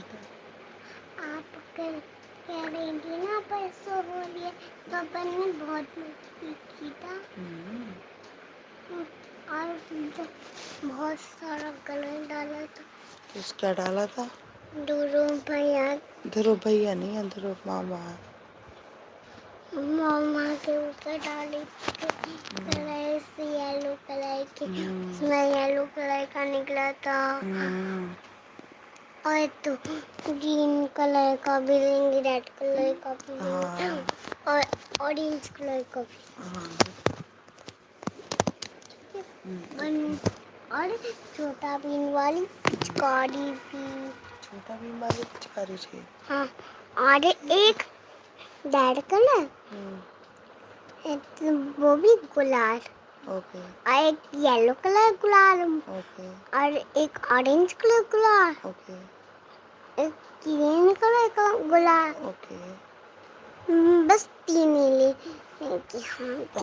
बेटा? आप कह रही थी ना परसों होली है, तो अपन ने बहुत मस्ती की था। और बहुत सारा कलर डाला था। किसका डाला था? ध्रुव भैया। ध्रुव भैया नहीं है, ध्रुव मामा है। मामा के ऊपर डाली थी कलर से, येलो कलर के, उसमें येलो कलर का निकला था। और तो ग्रीन कलर का भी लेंगे, रेड कलर का भी लेंगे, और ऑरेंज कलर का भी। और छोटा बीन वाली पिचकारी भी। छोटा भीम वाली पिचकारी चाहिए? हाँ, और एक रेड कलर, वो भी गुलाल। ओके। और एक येलो कलर गुलाल। ओके। और एक ऑरेंज कलर गुलाल। ओके। एक ग्रीन कलर का गुलाल। ओके। बस 3 ही ले। हाँ।